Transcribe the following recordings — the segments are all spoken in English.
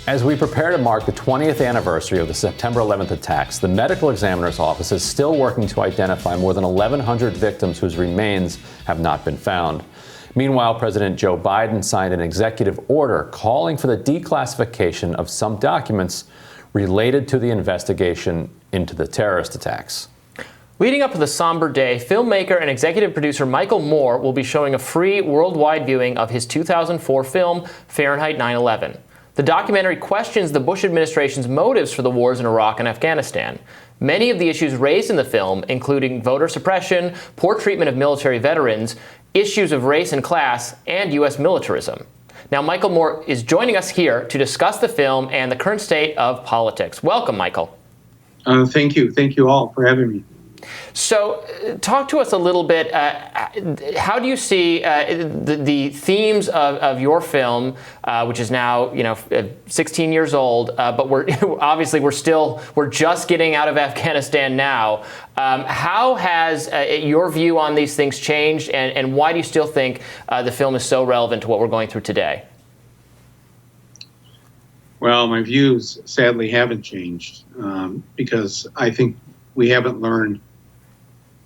As we prepare to mark the 20th anniversary of the September 11th attacks, the medical examiner's office is still working to identify more than 1,100 victims whose remains have not been found. Meanwhile, President Joe Biden signed an executive order calling for the declassification of some documents related to the investigation into the terrorist attacks. Leading up to the somber day, filmmaker and executive producer Michael Moore will be showing a free worldwide viewing of his 2004 film, Fahrenheit 9/11. The documentary questions the Bush administration's motives for the wars in Iraq and Afghanistan. Many of the issues raised in the film, including voter suppression, poor treatment of military veterans, issues of race and class, and U.S. militarism. Now, Michael Moore is joining us here to discuss the film and the current state of politics. Welcome, Michael. Thank you. Thank you all for having me. So talk to us a little bit. How do you see the themes of your film, which is now 16 years old, but we're we're just getting out of Afghanistan now. How has your view on these things changed, and why do you still think the film is so relevant to what we're going through today? Well, my views sadly haven't changed because I think we haven't learned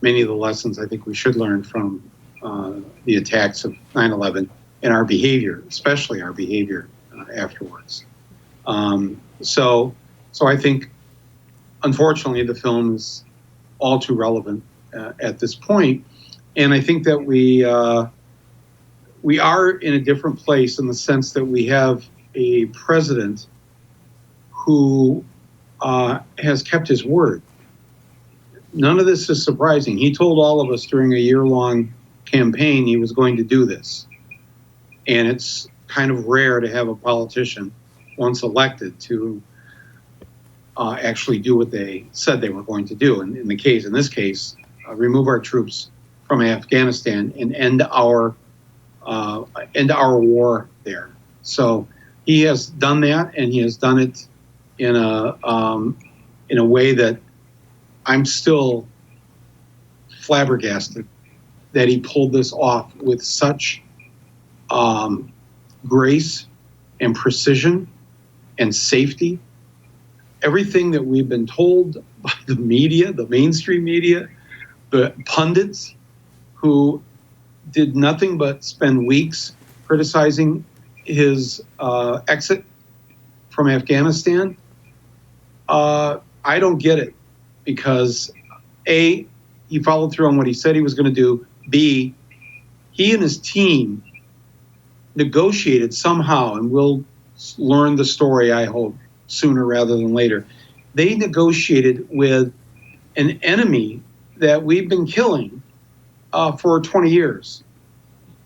many of the lessons I think we should learn from the attacks of 9/11 and our behavior, especially our behavior afterwards. So I think, unfortunately, the film is all too relevant at this point, and I think that we are in a different place in the sense that we have a president who has kept his word. None of this is surprising. He told all of us during a year-long campaign he was going to do this. And it's kind of rare to have a politician, once elected, to actually do what they said they were going to do. And in this case, remove our troops from Afghanistan and end our war there. So he has done that, and he has done it in a way that I'm still flabbergasted that he pulled this off with such grace and precision and safety. Everything that we've been told by the media, the mainstream media, the pundits who did nothing but spend weeks criticizing his exit from Afghanistan, I don't get it. Because A, he followed through on what he said he was going to do. B, he and his team negotiated somehow, and we'll learn the story, I hope, sooner rather than later. They negotiated with an enemy that we've been killing for 20 years,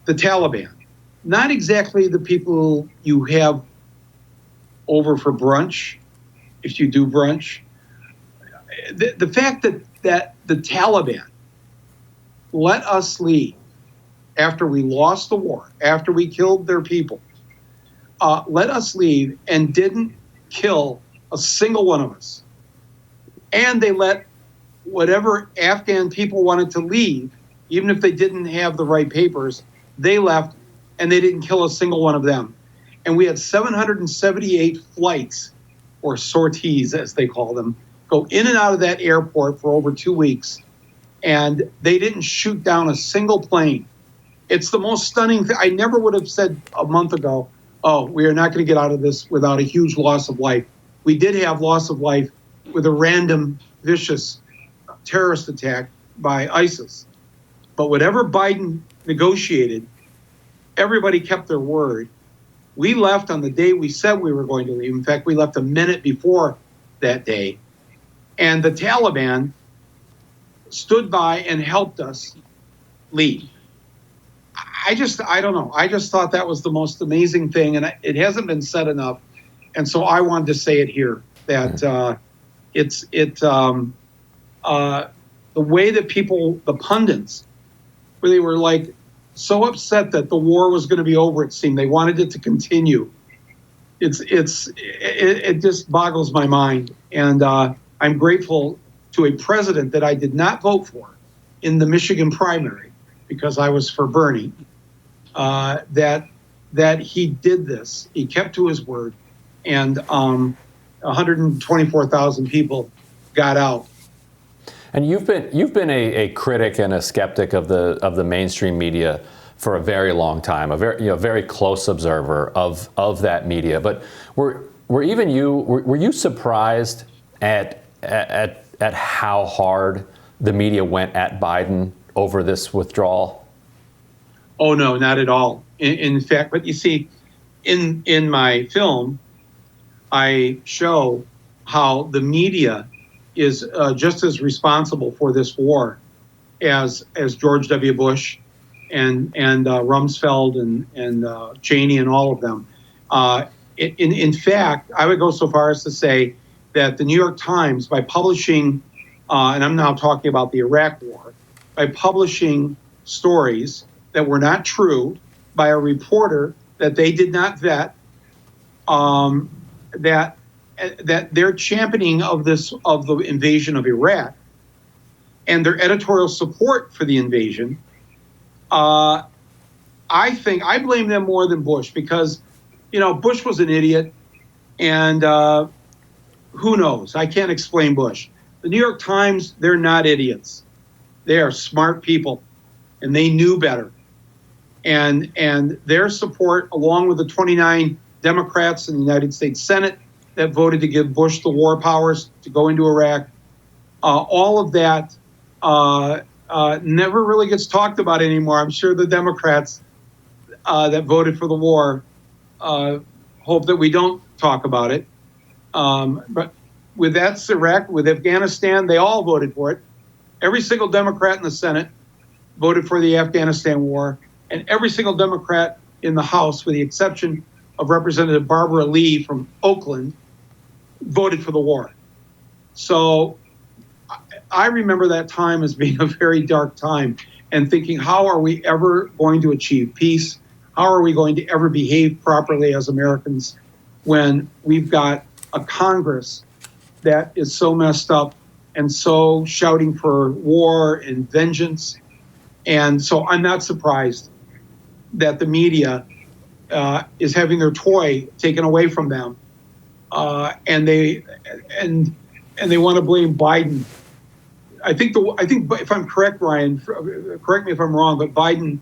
the Taliban. Not exactly the people you have over for brunch, if you do brunch. The fact that the Taliban let us leave after we lost the war, after we killed their people, let us leave and didn't kill a single one of us. And they let whatever Afghan people wanted to leave, even if they didn't have the right papers, they left and they didn't kill a single one of them. And we had 778 flights, or sorties as they call them, go in and out of that airport for over 2 weeks, and they didn't shoot down a single plane. It's the most stunning thing. I never would have said a month ago, oh, we are not going to get out of this without a huge loss of life. We did have loss of life with a random, vicious terrorist attack by ISIS. But whatever Biden negotiated, everybody kept their word. We left on the day we said we were going to leave. In fact, we left a minute before that day. And the Taliban stood by and helped us leave. I don't know. I just thought that was the most amazing thing, and it hasn't been said enough. And so I wanted to say it here, that the way that people, the pundits, where they were like so upset that the war was going to be over, it seemed. They wanted it to continue. It just boggles my mind. And I'm grateful to a president that I did not vote for in the Michigan primary, because I was for Bernie, that he did this. He kept to his word. and 124,000 people got out. And you've been a critic and a skeptic of the mainstream media for a very long time, a very close observer of that media. But were you surprised at how hard the media went at Biden over this withdrawal? Oh no, not at all. In fact, but you see, in my film, I show how the media is just as responsible for this war as George W. Bush and Rumsfeld and Cheney and all of them. In fact, I would go so far as to say that the New York Times, by publishing, and I'm now talking about the Iraq War, by publishing stories that were not true by a reporter that they did not vet, that their championing of the invasion of Iraq and their editorial support for the invasion, I think I blame them more than Bush, because, Bush was an idiot, and who knows? I can't explain Bush. The New York Times, they're not idiots. They are smart people, and they knew better. And their support, along with the 29 Democrats in the United States Senate that voted to give Bush the war powers to go into Iraq, all of that never really gets talked about anymore. I'm sure the Democrats that voted for the war hope that we don't talk about it. But with that's Iraq, with Afghanistan, they all voted for it. Every single Democrat in the Senate voted for the Afghanistan war, and every single Democrat in the House, with the exception of Representative Barbara Lee from Oakland, voted for the war. So I remember that time as being a very dark time, and thinking, how are we ever going to achieve peace? How are we going to ever behave properly as Americans when we've got a Congress that is so messed up and so shouting for war and vengeance? And so I'm not surprised that the media is having their toy taken away from them, and they want to blame Biden. I think if I'm correct, Ryan, correct me if I'm wrong, but Biden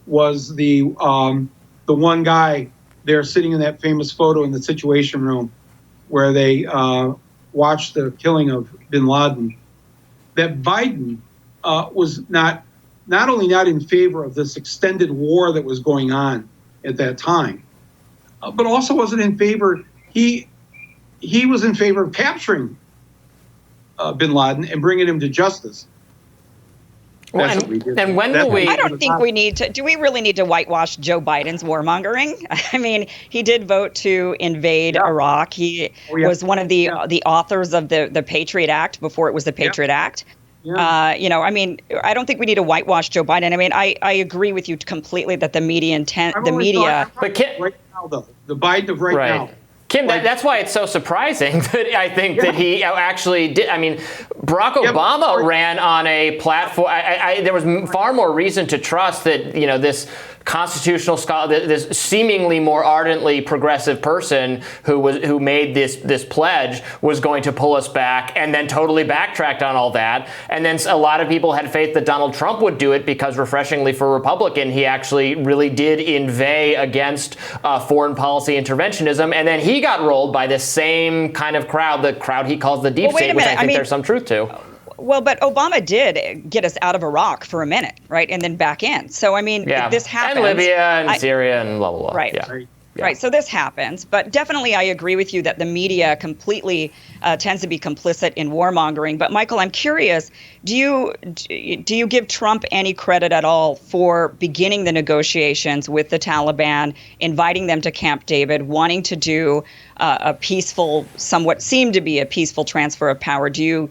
was the one guy there sitting in that famous photo in the Situation Room where they watched the killing of bin Laden. That Biden was not only not in favor of this extended war that was going on at that time, but also wasn't in favor. He was in favor of capturing bin Laden and bringing him to justice. That's what we did. And when will we? I don't think we need to. Do we really need to whitewash Joe Biden's warmongering? I mean, he did vote to invade Iraq. He was one of the authors of the Patriot Act before it was the Patriot Act. Yeah. I mean, I don't think we need to whitewash Joe Biden. I mean, I agree with you completely that the media But right now, though, the Biden of right now. Kim, that's why it's so surprising that I think that he actually did. I mean, Barack Obama ran on a platform. There was far more reason to trust that, this constitutional scholar, this seemingly more ardently progressive person who made this pledge was going to pull us back, and then totally backtracked on all that. And then a lot of people had faith that Donald Trump would do it because, refreshingly for a Republican, he actually really did inveigh against foreign policy interventionism. And then he got rolled by this same kind of crowd, the crowd he calls the deep state, which I think there's some truth to. Well, but Obama did get us out of Iraq for a minute, right? And then back in. So, I mean, this happens. And Libya and Syria and blah, blah, blah. Right. Yeah. Right. So this happens. But definitely I agree with you that the media completely tends to be complicit in warmongering. But, Michael, I'm curious, do you give Trump any credit at all for beginning the negotiations with the Taliban, inviting them to Camp David, wanting to do a peaceful, somewhat seemed to be a peaceful transfer of power? Do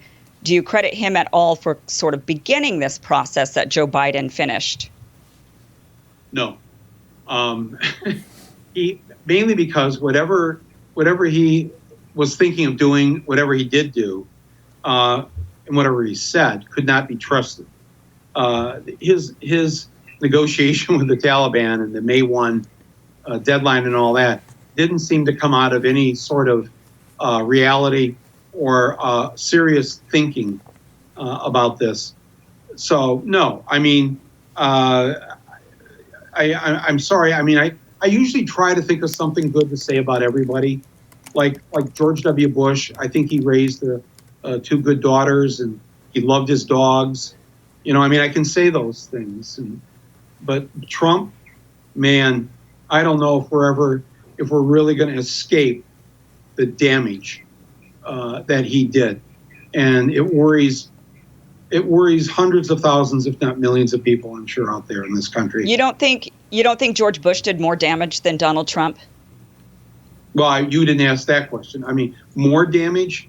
you credit him at all for sort of beginning this process that Joe Biden finished? No. He mainly because whatever he was thinking of doing, whatever he did do, and whatever he said could not be trusted. His negotiation with the Taliban and the May 1 deadline and all that didn't seem to come out of any sort of reality or serious thinking about this. So no, I mean, I'm sorry. I mean, I usually try to think of something good to say about everybody. Like George W. Bush, I think he raised two good daughters and he loved his dogs. You know, I mean, I can say those things. But Trump, man, I don't know if we're really going to escape the damage that he did. And it worries hundreds of thousands, if not millions of people, I'm sure, out there in this country. You don't think George Bush did more damage than Donald Trump? Well, you didn't ask that question. I mean, more damage?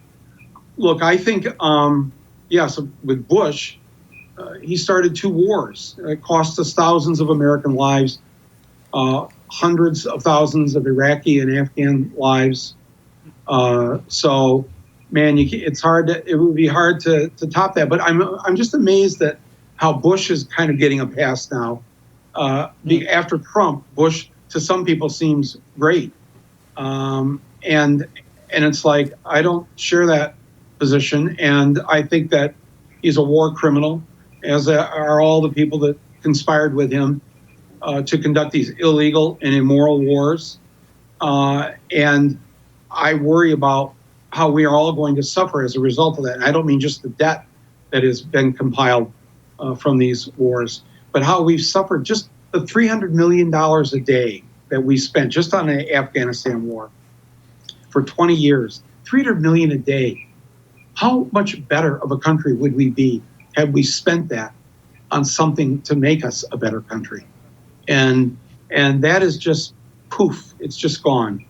Look, I think, so with Bush, he started 2 wars. It cost us thousands of American lives, hundreds of thousands of Iraqi and Afghan lives. So, man, it would be hard to top that. But I'm just amazed at how Bush is kind of getting a pass now. After Trump, Bush to some people seems great. And it's like, I don't share that position. And I think that he's a war criminal, as are all the people that conspired with him to conduct these illegal and immoral wars. And I worry about how we are all going to suffer as a result of that. And I don't mean just the debt that has been compiled from these wars, but how we've suffered just the $300 million a day that we spent just on the Afghanistan war for 20 years, $300 million a day. How much better of a country would we be had we spent that on something to make us a better country? And that is just poof, it's just gone.